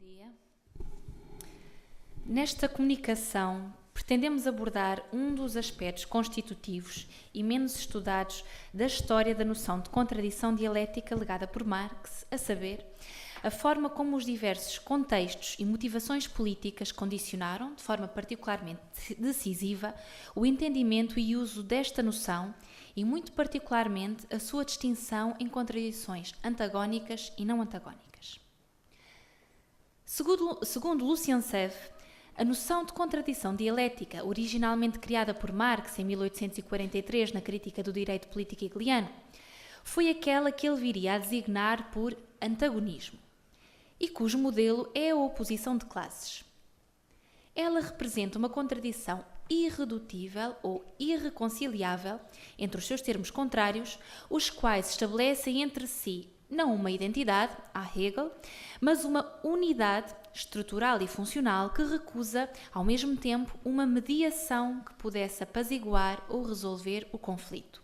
dia. Nesta comunicação, pretendemos abordar um dos aspectos constitutivos e menos estudados da história da noção de contradição dialética legada por Marx, a saber, a forma como os diversos contextos e motivações políticas condicionaram, de forma particularmente decisiva, o entendimento e uso desta noção e, muito particularmente, a sua distinção em contradições antagónicas e não antagónicas. Segundo Luciancev, a noção de contradição dialética, originalmente criada por Marx em 1843 na Crítica do Direito Político Hegeliano, foi aquela que ele viria a designar por antagonismo, e cujo modelo é a oposição de classes. Ela representa uma contradição irredutível ou irreconciliável entre os seus termos contrários, os quais estabelecem entre si não uma identidade, a Hegel, mas uma unidade estrutural e funcional que recusa, ao mesmo tempo, uma mediação que pudesse apaziguar ou resolver o conflito.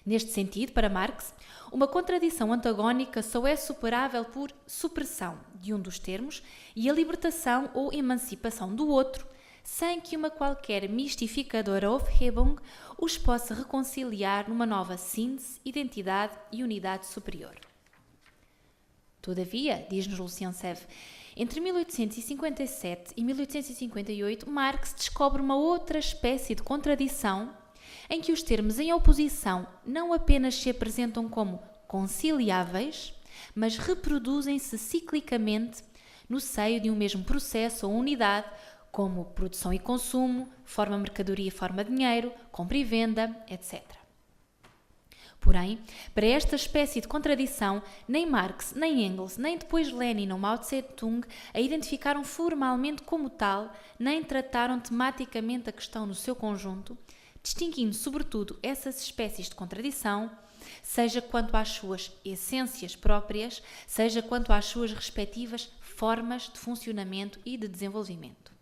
Neste sentido, para Marx, uma contradição antagónica só é superável por supressão de um dos termos e a libertação ou emancipação do outro, sem que uma qualquer mistificadora Aufhebung os possa reconciliar numa nova síntese, identidade e unidade superior. Todavia, diz-nos Luciancev, entre 1857 e 1858, Marx descobre uma outra espécie de contradição em que os termos em oposição não apenas se apresentam como conciliáveis, mas reproduzem-se ciclicamente no seio de um mesmo processo ou unidade, como produção e consumo, forma mercadoria e forma dinheiro, compra e venda, etc. Porém, para esta espécie de contradição, nem Marx, nem Engels, nem depois Lenin ou Mao Tse-tung a identificaram formalmente como tal, nem trataram tematicamente a questão no seu conjunto, distinguindo sobretudo essas espécies de contradição, seja quanto às suas essências próprias, seja quanto às suas respectivas formas de funcionamento e de desenvolvimento.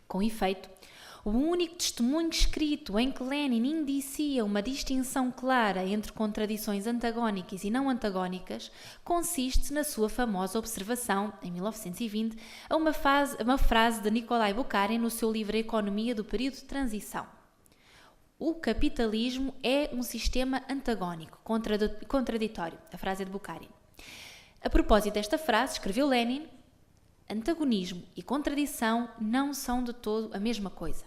Com efeito, o único testemunho escrito em que Lenin indicia uma distinção clara entre contradições antagónicas e não antagónicas consiste na sua famosa observação, em 1920, a uma frase de Nikolai Bukharin no seu livro Economia do Período de Transição. O capitalismo é um sistema antagónico, contraditório. A frase é de Bukharin. A propósito desta frase, escreveu Lenin: antagonismo e contradição não são de todo a mesma coisa.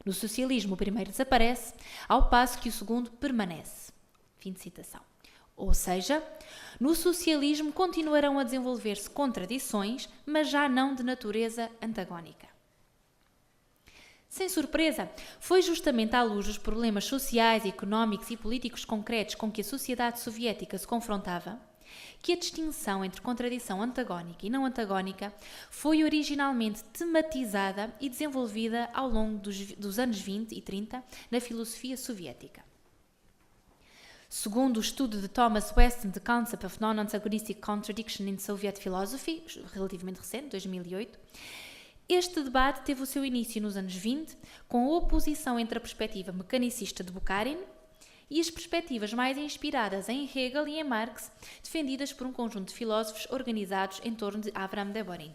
No socialismo, o primeiro desaparece, ao passo que o segundo permanece. Fim de citação. Ou seja, no socialismo continuarão a desenvolver-se contradições, mas já não de natureza antagónica. Sem surpresa, foi justamente à luz dos problemas sociais, económicos e políticos concretos com que a sociedade soviética se confrontava que a distinção entre contradição antagónica e não antagónica foi originalmente tematizada e desenvolvida ao longo dos anos 20 e 30 na filosofia soviética. Segundo o estudo de Thomas Weston, The Concept of Non-Antagonistic Contradiction in Soviet Philosophy, relativamente recente, 2008, este debate teve o seu início nos anos 20, com a oposição entre a perspectiva mecanicista de Bukharin e as perspectivas mais inspiradas em Hegel e em Marx, defendidas por um conjunto de filósofos organizados em torno de Avram Deborin.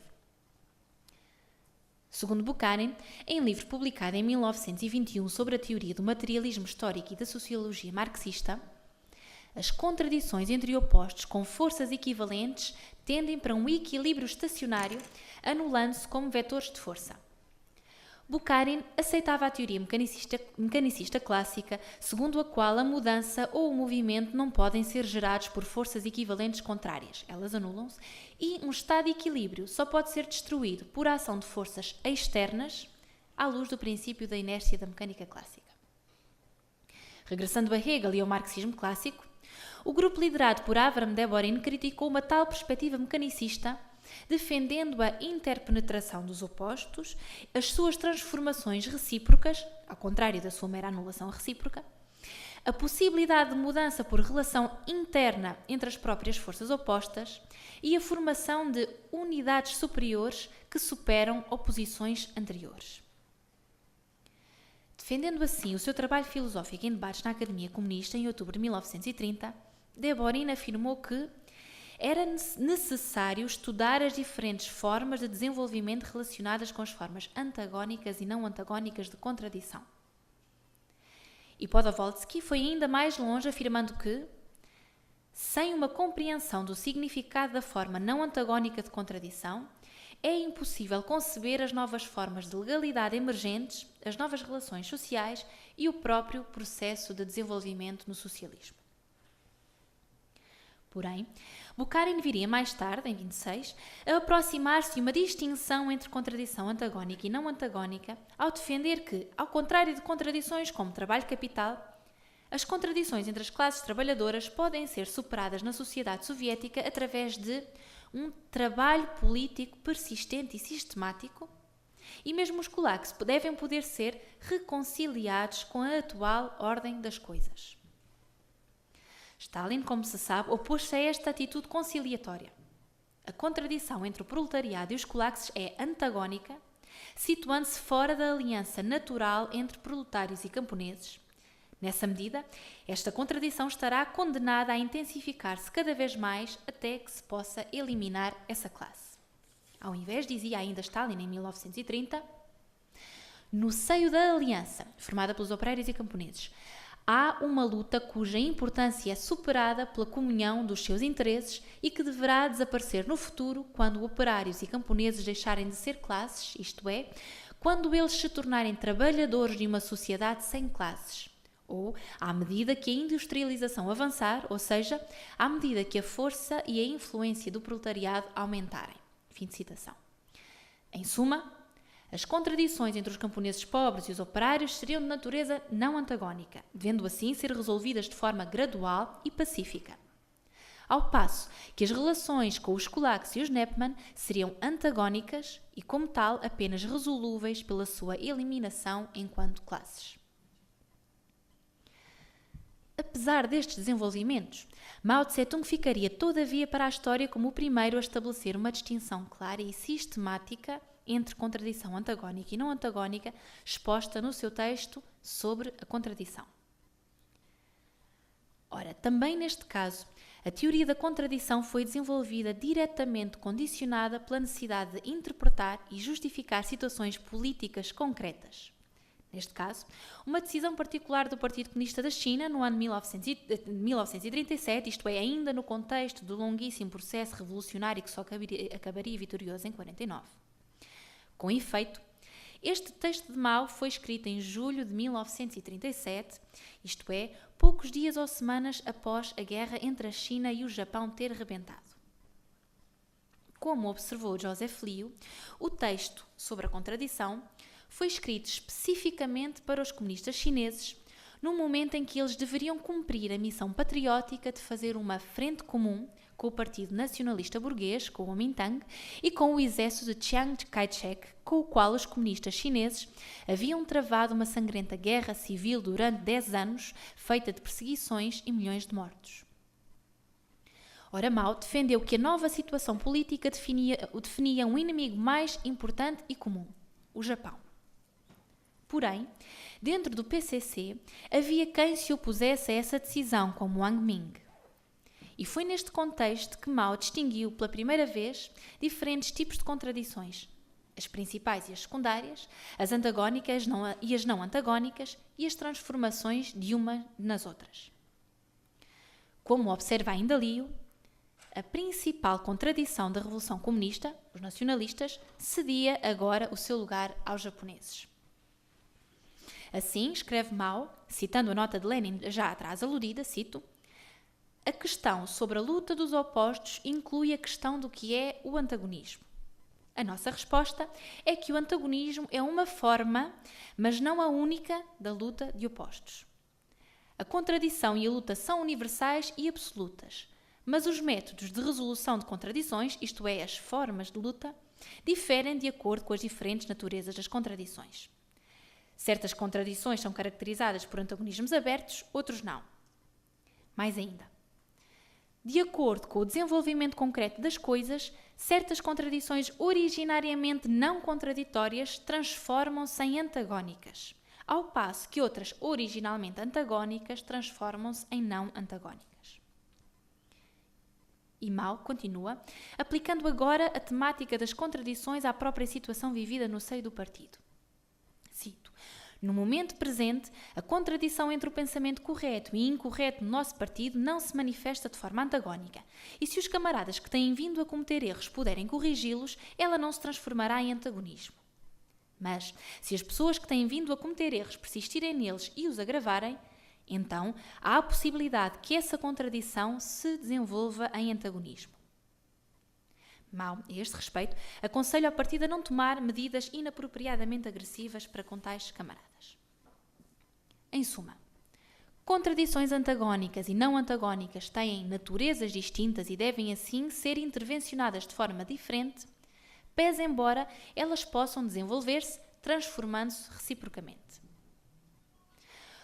Segundo Bukharin, em livro publicado em 1921 sobre a teoria do materialismo histórico e da sociologia marxista, as contradições entre opostos com forças equivalentes tendem para um equilíbrio estacionário, anulando-se como vetores de força. Bukharin aceitava a teoria mecanicista clássica, segundo a qual a mudança ou o movimento não podem ser gerados por forças equivalentes contrárias, elas anulam-se, e um estado de equilíbrio só pode ser destruído por ação de forças externas, à luz do princípio da inércia da mecânica clássica. Regressando a Hegel e ao marxismo clássico, o grupo liderado por Avram Deborin criticou uma tal perspectiva mecanicista, defendendo a interpenetração dos opostos, as suas transformações recíprocas, ao contrário da sua mera anulação recíproca, a possibilidade de mudança por relação interna entre as próprias forças opostas e a formação de unidades superiores que superam oposições anteriores. Defendendo assim o seu trabalho filosófico em debates na Academia Comunista em outubro de 1930, Deborin afirmou que era necessário estudar as diferentes formas de desenvolvimento relacionadas com as formas antagónicas e não antagónicas de contradição. E Podolsky foi ainda mais longe, afirmando que, sem uma compreensão do significado da forma não antagónica de contradição, é impossível conceber as novas formas de legalidade emergentes, as novas relações sociais e o próprio processo de desenvolvimento no socialismo. Porém, Bukharin viria mais tarde, em 26, a aproximar-se de uma distinção entre contradição antagónica e não antagónica, ao defender que, ao contrário de contradições como trabalho-capital, as contradições entre as classes trabalhadoras podem ser superadas na sociedade soviética através de um trabalho político persistente e sistemático, e mesmo os kulaks devem poder ser reconciliados com a atual ordem das coisas. Stalin, como se sabe, opôs-se a esta atitude conciliatória. A contradição entre o proletariado e os kulaks é antagónica, situando-se fora da aliança natural entre proletários e camponeses. Nessa medida, esta contradição estará condenada a intensificar-se cada vez mais até que se possa eliminar essa classe. Ao invés, dizia ainda Stalin em 1930, no seio da aliança, formada pelos operários e camponeses, há uma luta cuja importância é superada pela comunhão dos seus interesses e que deverá desaparecer no futuro quando operários e camponeses deixarem de ser classes, isto é, quando eles se tornarem trabalhadores de uma sociedade sem classes. Ou à medida que a industrialização avançar, ou seja, à medida que a força e a influência do proletariado aumentarem. Fim de citação. Em suma, as contradições entre os camponeses pobres e os operários seriam de natureza não antagónica, devendo assim ser resolvidas de forma gradual e pacífica. Ao passo que as relações com os kulaks e os Nepman seriam antagónicas e, como tal, apenas resolúveis pela sua eliminação enquanto classes. Apesar destes desenvolvimentos, Mao Tse-tung ficaria todavia para a história como o primeiro a estabelecer uma distinção clara e sistemática entre contradição antagónica e não antagónica, exposta no seu texto sobre a contradição. Ora, também neste caso, a teoria da contradição foi desenvolvida diretamente condicionada pela necessidade de interpretar e justificar situações políticas concretas. Neste caso, uma decisão particular do Partido Comunista da China no ano de 1937, isto é, ainda no contexto do longuíssimo processo revolucionário que só acabaria vitorioso em 49. Com efeito, este texto de Mao foi escrito em julho de 1937, isto é, poucos dias ou semanas após a guerra entre a China e o Japão ter rebentado. Como observou Joseph Liu, o texto sobre a contradição foi escrito especificamente para os comunistas chineses, no momento em que eles deveriam cumprir a missão patriótica de fazer uma frente comum com o Partido Nacionalista Burguês, com o Kuomintang, e com o exército de Chiang Kai-shek, com o qual os comunistas chineses haviam travado uma sangrenta guerra civil durante 10 anos, feita de perseguições e milhões de mortos. Ora, Mao defendeu que a nova situação política definia um inimigo mais importante e comum, o Japão. Porém, dentro do PCC, havia quem se opusesse a essa decisão, como Wang Ming. E foi neste contexto que Mao distinguiu pela primeira vez diferentes tipos de contradições, as principais e as secundárias, as antagónicas e as não antagónicas e as transformações de uma nas outras. Como observa ainda Liu, a principal contradição da Revolução Comunista, os nacionalistas, cedia agora o seu lugar aos japoneses. Assim, escreve Mao, citando a nota de Lenin já atrás aludida, cito, a questão sobre a luta dos opostos inclui a questão do que é o antagonismo. A nossa resposta é que o antagonismo é uma forma, mas não a única, da luta de opostos. A contradição e a luta são universais e absolutas, mas os métodos de resolução de contradições, isto é, as formas de luta, diferem de acordo com as diferentes naturezas das contradições. Certas contradições são caracterizadas por antagonismos abertos, outros não. Mais ainda, de acordo com o desenvolvimento concreto das coisas, certas contradições originariamente não contraditórias transformam-se em antagónicas, ao passo que outras originalmente antagónicas transformam-se em não antagónicas. E Mao continua, aplicando agora a temática das contradições à própria situação vivida no seio do partido. Cito: no momento presente, a contradição entre o pensamento correto e incorreto no nosso partido não se manifesta de forma antagónica. E se os camaradas que têm vindo a cometer erros puderem corrigi-los, ela não se transformará em antagonismo. Mas, se as pessoas que têm vindo a cometer erros persistirem neles e os agravarem, então há a possibilidade que essa contradição se desenvolva em antagonismo. Mao, a este respeito, aconselha ao partido a não tomar medidas inapropriadamente agressivas para com tais camaradas. Em suma, contradições antagónicas e não antagónicas têm naturezas distintas e devem assim ser intervencionadas de forma diferente, pese embora elas possam desenvolver-se, transformando-se reciprocamente.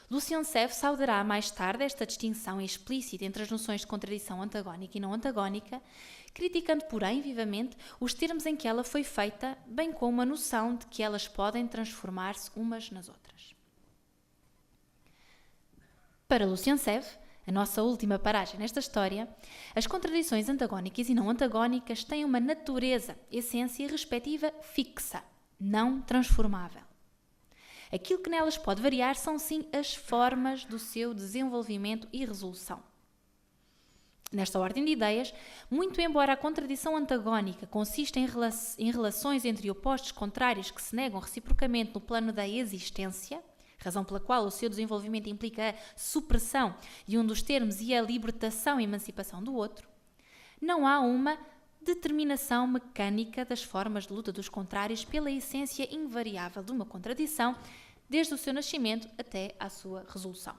Luzhiev saudará mais tarde esta distinção explícita entre as noções de contradição antagónica e não antagónica, criticando, porém, vivamente os termos em que ela foi feita, bem como a noção de que elas podem transformar-se umas nas outras. Para Luzhiev, a nossa última paragem nesta história, as contradições antagónicas e não antagónicas têm uma natureza, essência e respectiva fixa, não transformável. Aquilo que nelas pode variar são sim as formas do seu desenvolvimento e resolução. Nesta ordem de ideias, muito embora a contradição antagónica consista em relações entre opostos contrários que se negam reciprocamente no plano da existência, razão pela qual o seu desenvolvimento implica a supressão de um dos termos e a libertação e emancipação do outro, não há uma determinação mecânica das formas de luta dos contrários pela essência invariável de uma contradição, desde o seu nascimento até à sua resolução.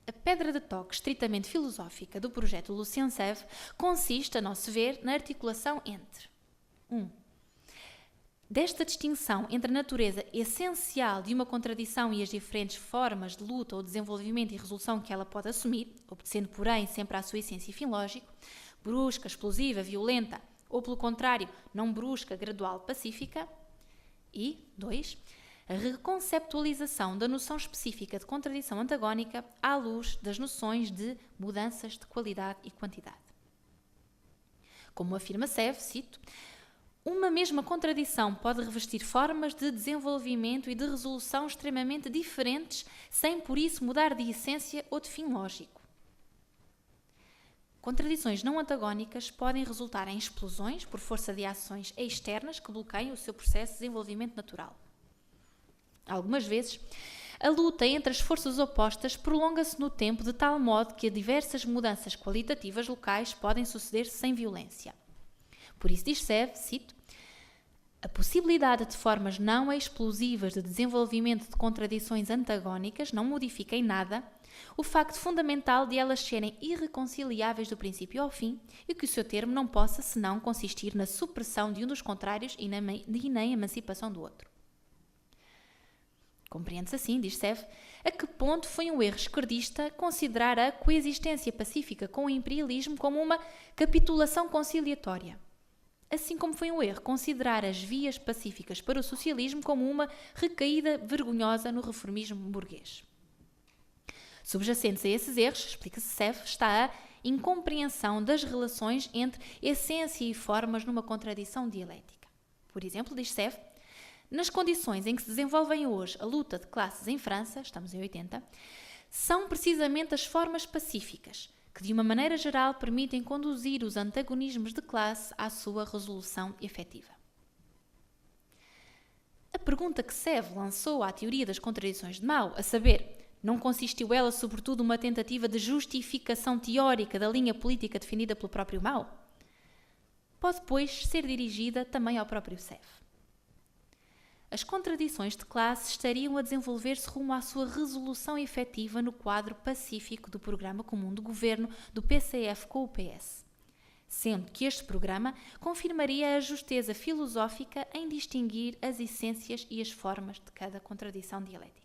A pedra de toque estritamente filosófica do projeto Luzhiev consiste, a nosso ver, na articulação entre 1. Desta distinção entre a natureza essencial de uma contradição e as diferentes formas de luta ou desenvolvimento e resolução que ela pode assumir, obedecendo, porém, sempre à sua essência e fim lógico, brusca, explosiva, violenta, ou pelo contrário, não brusca, gradual, pacífica. E 2. A reconceptualização da noção específica de contradição antagónica à luz das noções de mudanças de qualidade e quantidade. Como afirma Sev, cito, uma mesma contradição pode revestir formas de desenvolvimento e de resolução extremamente diferentes, sem por isso mudar de essência ou de fim lógico. Contradições não antagónicas podem resultar em explosões por força de ações externas que bloqueiam o seu processo de desenvolvimento natural. Algumas vezes, a luta entre as forças opostas prolonga-se no tempo de tal modo que diversas mudanças qualitativas locais podem suceder sem violência. Por isso diz Sev, cito, a possibilidade de formas não explosivas de desenvolvimento de contradições antagónicas não modifica em nada o facto fundamental de elas serem irreconciliáveis do princípio ao fim e que o seu termo não possa senão consistir na supressão de um dos contrários e na emancipação do outro. Compreende-se assim, diz Sev, a que ponto foi um erro esquerdista considerar a coexistência pacífica com o imperialismo como uma capitulação conciliatória, assim como foi um erro considerar as vias pacíficas para o socialismo como uma recaída vergonhosa no reformismo burguês. Subjacentes a esses erros, explica-se Sev, está a incompreensão das relações entre essência e formas numa contradição dialética. Por exemplo, diz Sev, nas condições em que se desenvolvem hoje a luta de classes em França, estamos em 80, são precisamente as formas pacíficas que, de uma maneira geral, permitem conduzir os antagonismos de classe à sua resolução efetiva. A pergunta que Sev lançou à teoria das contradições de Mao, a saber, não consistiu ela sobretudo numa tentativa de justificação teórica da linha política defendida pelo próprio Mao? Pode, pois, ser dirigida também ao próprio Sev. As contradições de classe estariam a desenvolver-se rumo à sua resolução efetiva no quadro pacífico do Programa Comum de Governo do PCF com o PS, sendo que este programa confirmaria a justeza filosófica em distinguir as essências e as formas de cada contradição dialética.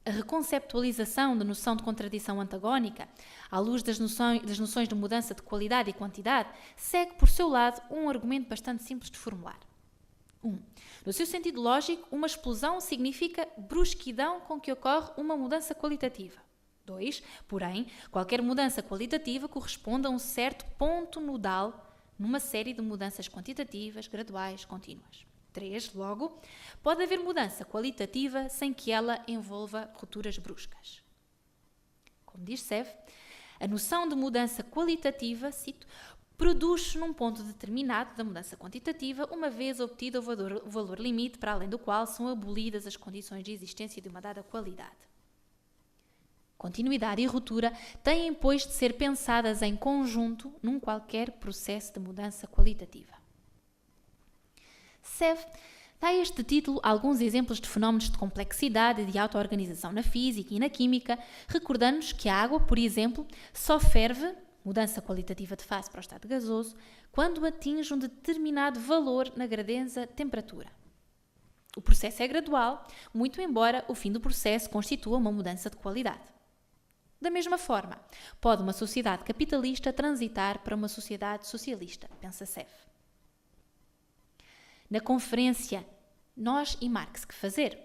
A reconceptualização da noção de contradição antagónica, à luz das noções de mudança de qualidade e quantidade, segue, por seu lado, um argumento bastante simples de formular. 1. No seu sentido lógico, uma explosão significa brusquidão com que ocorre uma mudança qualitativa. 2. Porém, qualquer mudança qualitativa corresponde a um certo ponto nodal numa série de mudanças quantitativas, graduais, contínuas. 3. Logo, pode haver mudança qualitativa sem que ela envolva rupturas bruscas. Como diz Sev, a noção de mudança qualitativa, cito, produz-se num ponto determinado da mudança quantitativa, uma vez obtido o valor limite para além do qual são abolidas as condições de existência de uma dada qualidade. Continuidade e ruptura têm, pois, de ser pensadas em conjunto num qualquer processo de mudança qualitativa. Sev dá a este título alguns exemplos de fenómenos de complexidade e de auto-organização na física e na química, recordando-nos que a água, por exemplo, só ferve, mudança qualitativa de fase para o estado gasoso, quando atinge um determinado valor na gradiente temperatura. O processo é gradual, muito embora o fim do processo constitua uma mudança de qualidade. Da mesma forma, pode uma sociedade capitalista transitar para uma sociedade socialista, pensa Sev. Na conferência Nós e Marx, que fazer?,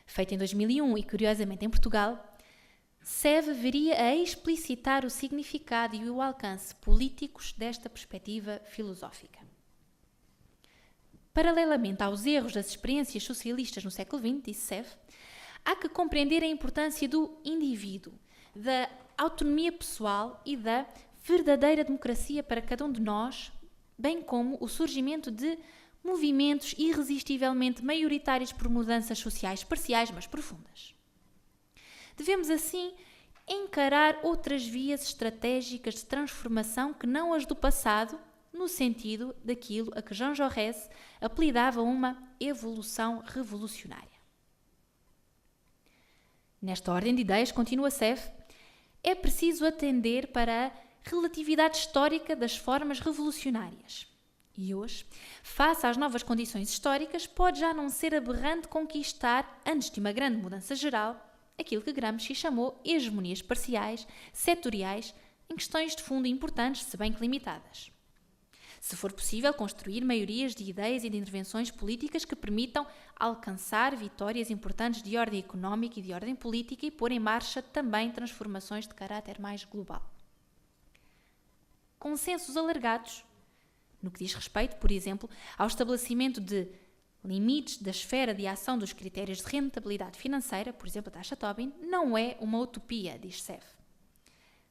feita em 2001 e curiosamente em Portugal, Sev viria a explicitar o significado e o alcance políticos desta perspectiva filosófica. Paralelamente aos erros das experiências socialistas no século XX, disse Sev, há que compreender a importância do indivíduo, da autonomia pessoal e da verdadeira democracia para cada um de nós, bem como o surgimento de movimentos irresistivelmente maioritários por mudanças sociais parciais, mas profundas. Devemos, assim, encarar outras vias estratégicas de transformação que não as do passado, no sentido daquilo a que Jean Jaurès apelidava uma evolução revolucionária. Nesta ordem de ideias, continua Sev, é preciso atender para a relatividade histórica das formas revolucionárias. E hoje, face às novas condições históricas, pode já não ser aberrante conquistar, antes de uma grande mudança geral, aquilo que Gramsci chamou hegemonias parciais, setoriais, em questões de fundo importantes, se bem que limitadas. Se for possível, construir maiorias de ideias e de intervenções políticas que permitam alcançar vitórias importantes de ordem económica e de ordem política e pôr em marcha também transformações de caráter mais global. Consensos alargados, no que diz respeito, por exemplo, ao estabelecimento de limites da esfera de ação dos critérios de rentabilidade financeira, por exemplo, a taxa Tobin, não é uma utopia, diz Sev.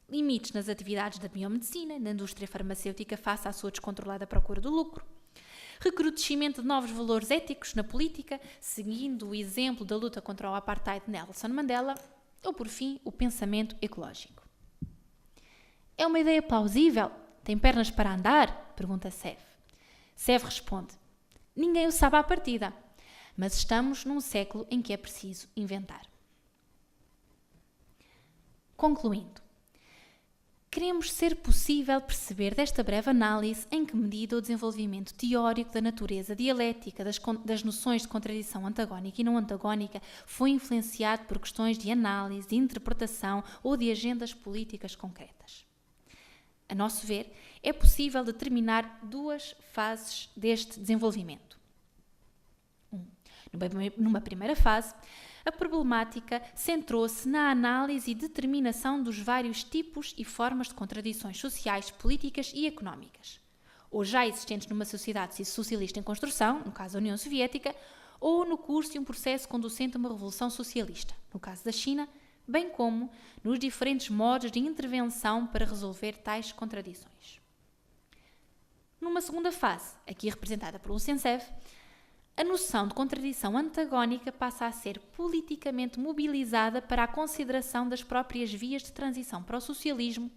Limites nas atividades da biomedicina, na indústria farmacêutica face à sua descontrolada procura do lucro. Recrudescimento de novos valores éticos na política, seguindo o exemplo da luta contra o apartheid de Nelson Mandela, ou, por fim, o pensamento ecológico. É uma ideia plausível? Tem pernas para andar? Pergunta Sev. Sev responde, ninguém o sabe à partida, mas estamos num século em que é preciso inventar. Concluindo, queremos ser possível perceber desta breve análise em que medida o desenvolvimento teórico da natureza dialética das noções de contradição antagónica e não antagónica foi influenciado por questões de análise, de interpretação ou de agendas políticas concretas. A nosso ver, é possível determinar duas fases deste desenvolvimento. Numa primeira fase, a problemática centrou-se na análise e determinação dos vários tipos e formas de contradições sociais, políticas e económicas, ou já existentes numa sociedade socialista em construção, no caso da União Soviética, ou no curso de um processo conducente a uma revolução socialista, no caso da China, bem como nos diferentes modos de intervenção para resolver tais contradições. Numa segunda fase, aqui representada por Lucien-Sev, a noção de contradição antagónica passa a ser politicamente mobilizada para a consideração das próprias vias de transição para o socialismo,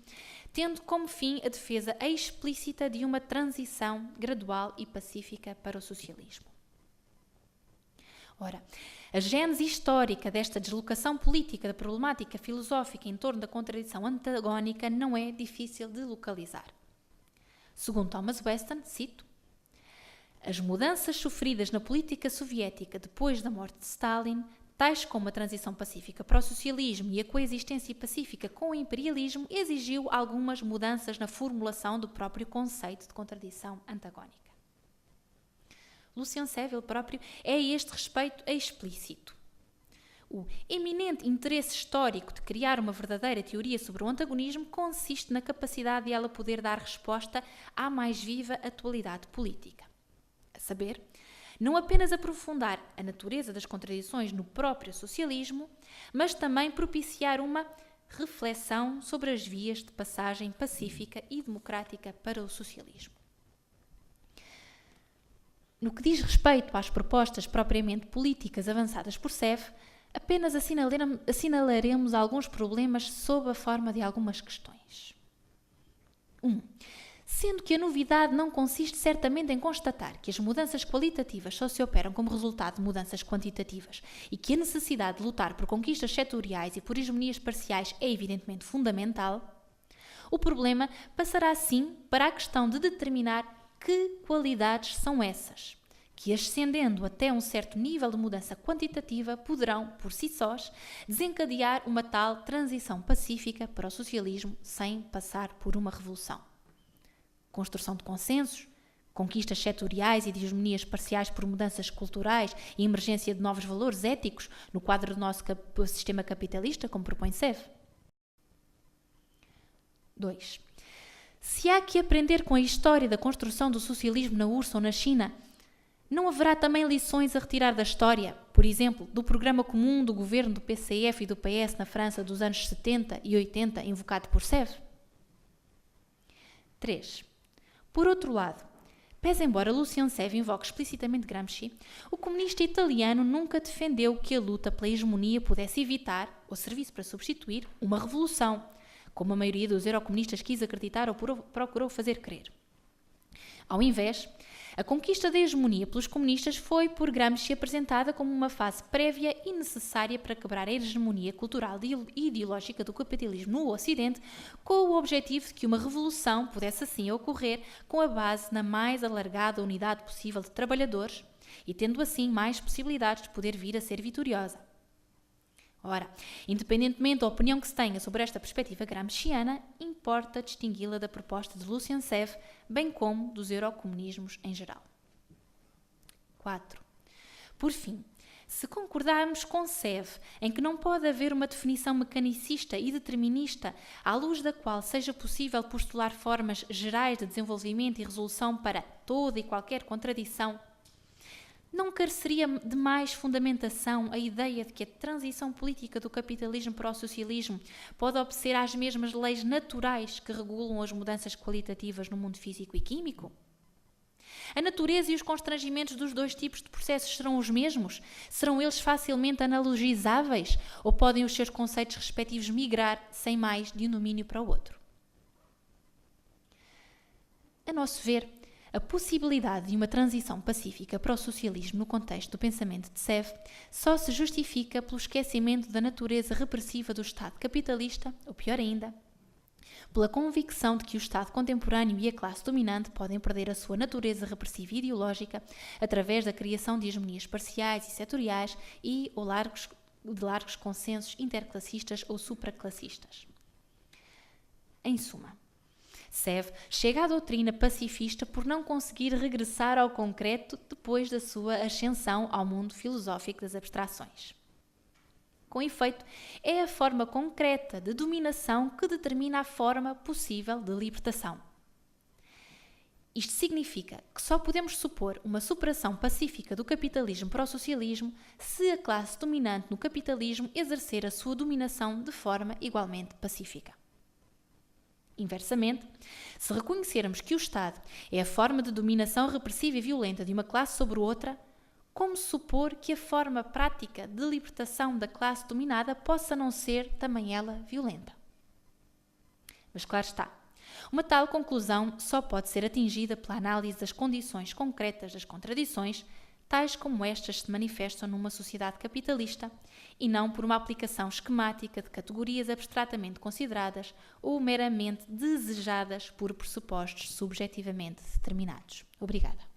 tendo como fim a defesa explícita de uma transição gradual e pacífica para o socialismo. Ora, a gênese histórica desta deslocação política da problemática filosófica em torno da contradição antagónica não é difícil de localizar. Segundo Thomas Weston, cito, as mudanças sofridas na política soviética depois da morte de Stalin, tais como a transição pacífica para o socialismo e a coexistência pacífica com o imperialismo, exigiu algumas mudanças na formulação do próprio conceito de contradição antagónica. Lucien-Sev, ele próprio, é a este respeito explícito. O eminente interesse histórico de criar uma verdadeira teoria sobre o antagonismo consiste na capacidade de ela poder dar resposta à mais viva atualidade política. A saber, não apenas aprofundar a natureza das contradições no próprio socialismo, mas também propiciar uma reflexão sobre as vias de passagem pacífica e democrática para o socialismo. No que diz respeito às propostas propriamente políticas avançadas por Sev, apenas assinalaremos alguns problemas sob a forma de algumas questões. 1. Sendo que a novidade não consiste certamente em constatar que as mudanças qualitativas só se operam como resultado de mudanças quantitativas e que a necessidade de lutar por conquistas setoriais e por hegemonias parciais é evidentemente fundamental, o problema passará assim para a questão de determinar que qualidades são essas, que ascendendo até um certo nível de mudança quantitativa poderão, por si sós, desencadear uma tal transição pacífica para o socialismo sem passar por uma revolução. Construção de consensos, conquistas setoriais e de hegemonias parciais por mudanças culturais e emergência de novos valores éticos no quadro do nosso sistema capitalista, como propõe Sev. 2. Se há que aprender com a história da construção do socialismo na URSS ou na China, não haverá também lições a retirar da história, por exemplo, do programa comum do governo do PCF e do PS na França dos anos 70 e 80, invocado por Sev? 3. Por outro lado, pese embora Lucian Sev invoque explicitamente Gramsci, o comunista italiano nunca defendeu que a luta pela hegemonia pudesse evitar, ou servisse para substituir, uma revolução, como a maioria dos eurocomunistas quis acreditar ou procurou fazer crer. Ao invés, a conquista da hegemonia pelos comunistas foi por Gramsci apresentada como uma fase prévia e necessária para quebrar a hegemonia cultural e ideológica do capitalismo no Ocidente, com o objetivo de que uma revolução pudesse assim ocorrer com a base na mais alargada unidade possível de trabalhadores e tendo assim mais possibilidades de poder vir a ser vitoriosa. Ora, independentemente da opinião que se tenha sobre esta perspectiva gramsciana, importa distingui-la da proposta de Lucian Sev, bem como dos eurocomunismos em geral. 4. Por fim, se concordarmos com Sev em que não pode haver uma definição mecanicista e determinista à luz da qual seja possível postular formas gerais de desenvolvimento e resolução para toda e qualquer contradição, não careceria de mais fundamentação a ideia de que a transição política do capitalismo para o socialismo pode obedecer às mesmas leis naturais que regulam as mudanças qualitativas no mundo físico e químico? A natureza e os constrangimentos dos dois tipos de processos serão os mesmos? Serão eles facilmente analogizáveis? Ou podem os seus conceitos respectivos migrar sem mais de um domínio para o outro? A nosso ver, a possibilidade de uma transição pacífica para o socialismo no contexto do pensamento de Sev só se justifica pelo esquecimento da natureza repressiva do Estado capitalista, ou pior ainda, pela convicção de que o Estado contemporâneo e a classe dominante podem perder a sua natureza repressiva e ideológica através da criação de hegemonias parciais e setoriais e de largos consensos interclassistas ou supraclassistas. Em suma, Sev chega à doutrina pacifista por não conseguir regressar ao concreto depois da sua ascensão ao mundo filosófico das abstrações. Com efeito, é a forma concreta de dominação que determina a forma possível de libertação. Isto significa que só podemos supor uma superação pacífica do capitalismo para o socialismo se a classe dominante no capitalismo exercer a sua dominação de forma igualmente pacífica. Inversamente, se reconhecermos que o Estado é a forma de dominação repressiva e violenta de uma classe sobre outra, como supor que a forma prática de libertação da classe dominada possa não ser também ela violenta? Mas claro está, uma tal conclusão só pode ser atingida pela análise das condições concretas das contradições, tais como estas se manifestam numa sociedade capitalista, e não por uma aplicação esquemática de categorias abstratamente consideradas ou meramente desejadas por pressupostos subjetivamente determinados. Obrigada.